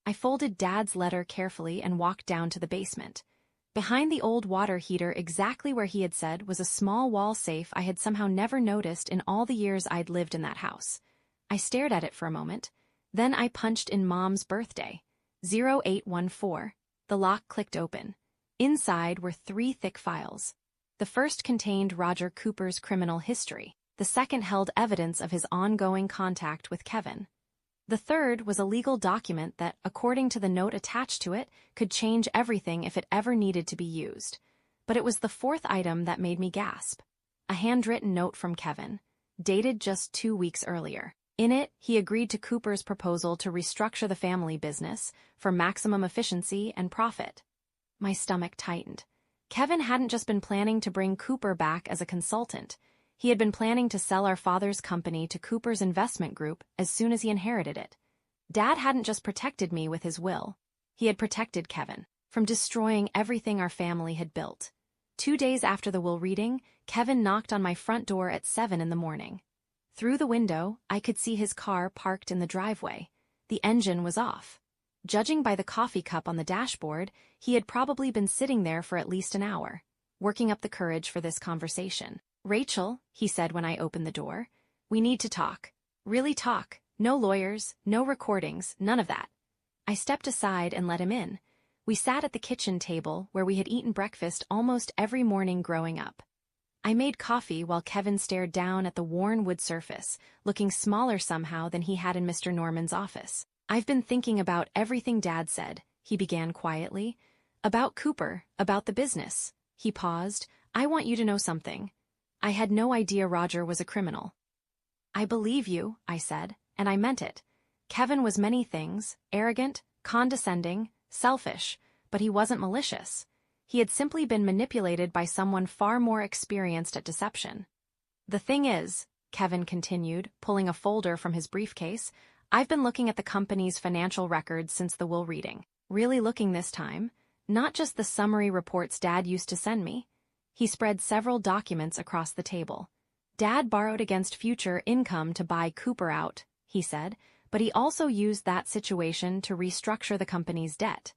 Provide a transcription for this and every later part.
I folded Dad's letter carefully and walked down to the basement. Behind the old water heater, exactly where he had said, was a small wall safe I had somehow never noticed in all the years I'd lived in that house. I stared at it for a moment. Then I punched in Mom's birthday. 0814. The lock clicked open. Inside were 3 thick files. The first contained Roger Cooper's criminal history. The second held evidence of his ongoing contact with Kevin. The third was a legal document that, according to the note attached to it, could change everything if it ever needed to be used. But it was the fourth item that made me gasp. A handwritten note from Kevin, dated just 2 weeks earlier. In it, he agreed to Cooper's proposal to restructure the family business for maximum efficiency and profit. My stomach tightened. Kevin hadn't just been planning to bring Cooper back as a consultant. He had been planning to sell our father's company to Cooper's investment group as soon as he inherited it. Dad hadn't just protected me with his will. He had protected Kevin from destroying everything our family had built. 2 days after the will reading, Kevin knocked on my front door at 7 in the morning. Through the window, I could see his car parked in the driveway. The engine was off. Judging by the coffee cup on the dashboard, he had probably been sitting there for at least an hour, working up the courage for this conversation. "Rachel," he said when I opened the door, "we need to talk. Really talk. No lawyers, no recordings, none of that." I stepped aside and let him in. We sat at the kitchen table where we had eaten breakfast almost every morning growing up. I made coffee while Kevin stared down at the worn wood surface, looking smaller somehow than he had in Mr. Norman's office. "I've been thinking about everything Dad said," he began quietly. "About Cooper, about the business." He paused. "I want you to know something. I had no idea Roger was a criminal." "I believe you," I said, and I meant it. Kevin was many things, arrogant, condescending, selfish, but he wasn't malicious. He had simply been manipulated by someone far more experienced at deception. "The thing is," Kevin continued, pulling a folder from his briefcase, "I've been looking at the company's financial records since the will reading. Really looking this time. Not just the summary reports Dad used to send me." He spread several documents across the table. "Dad borrowed against future income to buy Cooper out," he said, "but he also used that situation to restructure the company's debt."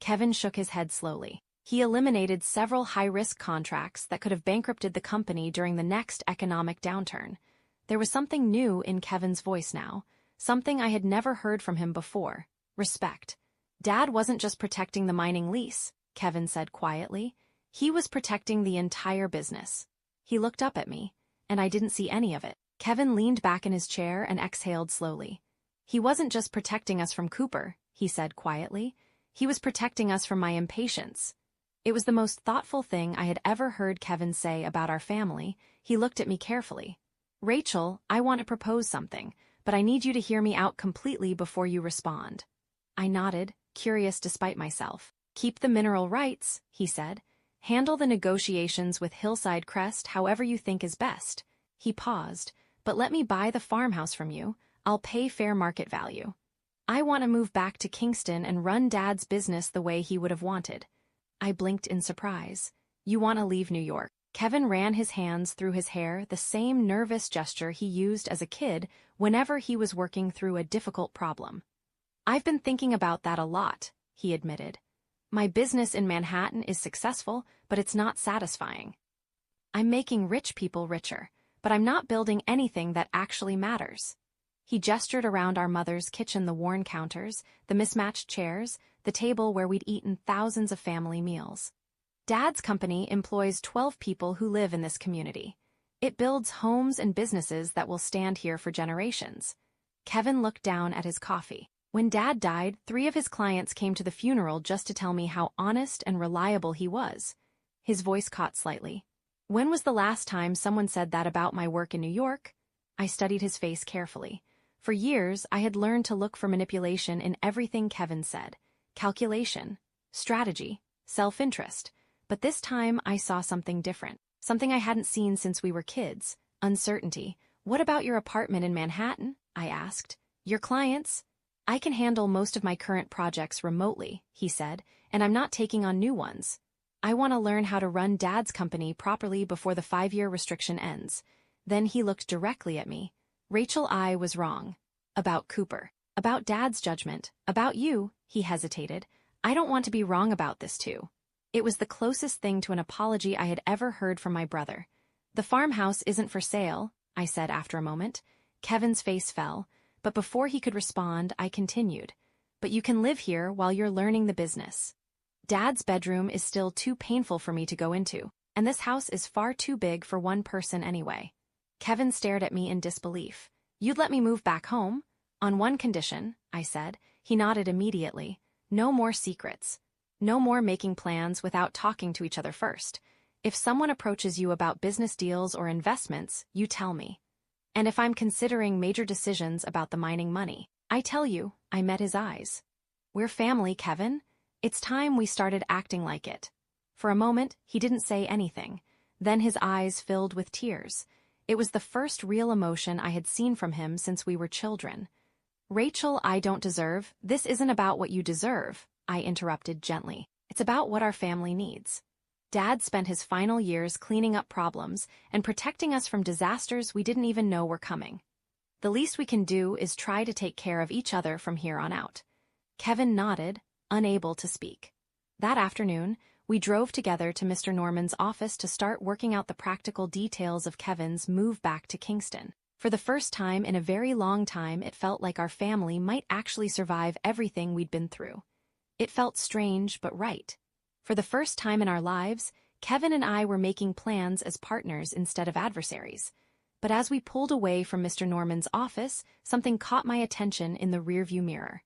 Kevin shook his head slowly. He eliminated several high-risk contracts that could have bankrupted the company during the next economic downturn. There was something new in Kevin's voice now, something I had never heard from him before: respect. "Dad wasn't just protecting the mining lease," Kevin said quietly. "He was protecting the entire business." He looked up at me, and I didn't see any of it. Kevin leaned back in his chair and exhaled slowly. "He wasn't just protecting us from Cooper," he said quietly. "He was protecting us from my impatience." It was the most thoughtful thing I had ever heard Kevin say about our family. He looked at me carefully. "Rachel, I want to propose something, but I need you to hear me out completely before you respond." I nodded, curious despite myself. "Keep the mineral rights," he said. "Handle the negotiations with Hillside Crest however you think is best." He paused. "But let me buy the farmhouse from you. I'll pay fair market value. I want to move back to Kingston and run Dad's business the way he would have wanted." I blinked in surprise. "You want to leave New York?" Kevin ran his hands through his hair, the same nervous gesture he used as a kid whenever he was working through a difficult problem. "I've been thinking about that a lot," he admitted. "My business in Manhattan is successful, but it's not satisfying. I'm making rich people richer, but I'm not building anything that actually matters." He gestured around our mother's kitchen, the worn counters, the mismatched chairs, the table where we'd eaten thousands of family meals. "Dad's company employs 12 people who live in this community. It builds homes and businesses that will stand here for generations." Kevin looked down at his coffee. "When Dad died, 3 of his clients came to the funeral just to tell me how honest and reliable he was." His voice caught slightly. "When was the last time someone said that about my work in New York?" I studied his face carefully. For years, I had learned to look for manipulation in everything Kevin said. Calculation, strategy, self-interest. But this time I saw something different. Something I hadn't seen since we were kids. Uncertainty. "What about your apartment in Manhattan?" I asked. "Your clients?" "I can handle most of my current projects remotely," he said, "and I'm not taking on new ones. I want to learn how to run Dad's company properly before the 5-year restriction ends." Then he looked directly at me. "Rachel, I was wrong. About Cooper. About Dad's judgment. About you. He hesitated. I don't want to be wrong about this too. It was the closest thing to an apology I had ever heard from my brother. The farmhouse isn't for sale, I said after a moment. Kevin's face fell, but before he could respond, I continued. But you can live here while you're learning the business. Dad's bedroom is still too painful for me to go into, and this house is far too big for one person anyway. Kevin stared at me in disbelief. You'd let me move back home? On one condition, I said. He nodded immediately. No more secrets. No more making plans without talking to each other first. If someone approaches you about business deals or investments, you tell me. And if I'm considering major decisions about the mining money, I tell you. I met his eyes. We're family, Kevin. It's time we started acting like it. For a moment, he didn't say anything. Then his eyes filled with tears. It was the first real emotion I had seen from him since we were children. Rachel, I don't deserve. This isn't about what you deserve, I interrupted gently. It's about what our family needs. Dad spent his final years cleaning up problems and protecting us from disasters we didn't even know were coming. The least we can do is try to take care of each other from here on out. Kevin nodded, unable to speak. That afternoon, we drove together to Mr. Norman's office to start working out the practical details of Kevin's move back to Kingston. For the first time in a very long time, it felt like our family might actually survive everything we'd been through. It felt strange but right. For the first time in our lives, Kevin and I were making plans as partners instead of adversaries. But as we pulled away from Mr. Norman's office, something caught my attention in the rearview mirror.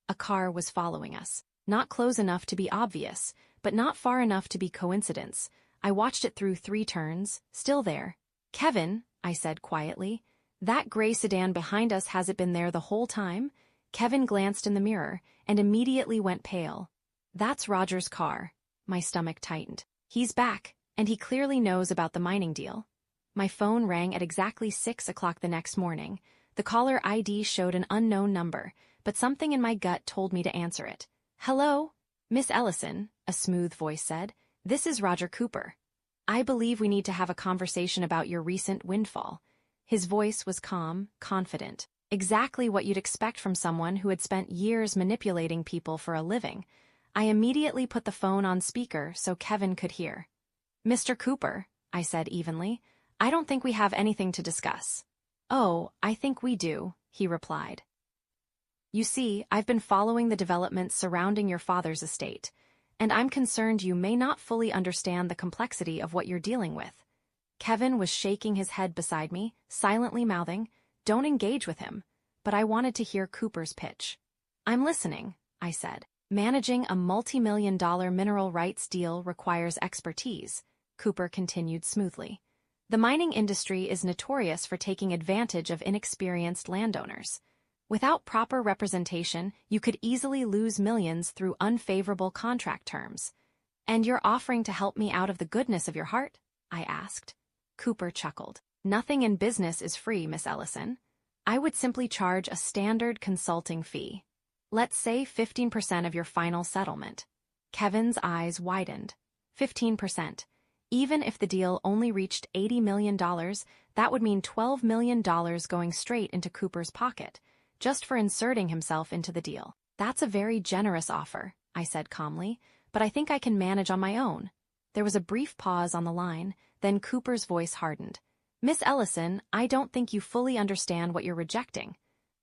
A car was following us. Not close enough to be obvious, but not far enough to be coincidence. I watched it through 3 turns, still there. Kevin, I said quietly, that gray sedan behind us, has it been there the whole time? Kevin glanced in the mirror and immediately went pale. That's Roger's car. My stomach tightened. He's back, and he clearly knows about the mining deal. My phone rang at exactly 6 o'clock the next morning. The caller ID showed an unknown number, but something in my gut told me to answer it. Hello? Miss Ellison, a smooth voice said. This is Roger Cooper. I believe we need to have a conversation about your recent windfall. His voice was calm, confident. Exactly what you'd expect from someone who had spent years manipulating people for a living. I immediately put the phone on speaker so Kevin could hear. Mr. Cooper, I said evenly, I don't think we have anything to discuss. Oh, I think we do, he replied. You see, I've been following the developments surrounding your father's estate, and I'm concerned you may not fully understand the complexity of what you're dealing with. Kevin was shaking his head beside me, silently mouthing, Don't engage with him, but I wanted to hear Cooper's pitch. I'm listening, I said. Managing a multi-million-dollar mineral rights deal requires expertise, Cooper continued smoothly. The mining industry is notorious for taking advantage of inexperienced landowners. Without proper representation, you could easily lose millions through unfavorable contract terms. And you're offering to help me out of the goodness of your heart? I asked. Cooper chuckled. Nothing in business is free, Miss Ellison. I would simply charge a standard consulting fee. Let's say 15% of your final settlement. Kevin's eyes widened. 15%. Even if the deal only reached $80 million, that would mean $12 million going straight into Cooper's pocket, just for inserting himself into the deal. That's a very generous offer, I said calmly, but I think I can manage on my own. There was a brief pause on the line, then Cooper's voice hardened. Miss Ellison, I don't think you fully understand what you're rejecting.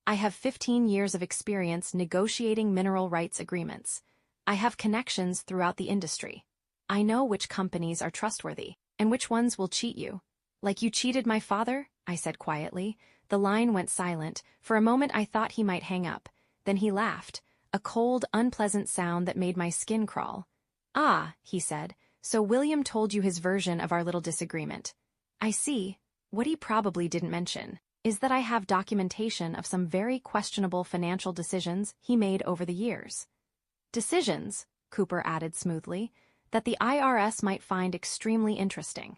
I have 15 years of experience negotiating mineral rights agreements. I have connections throughout the industry. I know which companies are trustworthy, and which ones will cheat you. Like you cheated my father? I said quietly. The line went silent. For a moment I thought he might hang up. Then he laughed, a cold, unpleasant sound that made my skin crawl. Ah, he said, so William told you his version of our little disagreement. I see. What he probably didn't mention is that I have documentation of some very questionable financial decisions he made over the years. Decisions, Cooper added smoothly, that the IRS might find extremely interesting.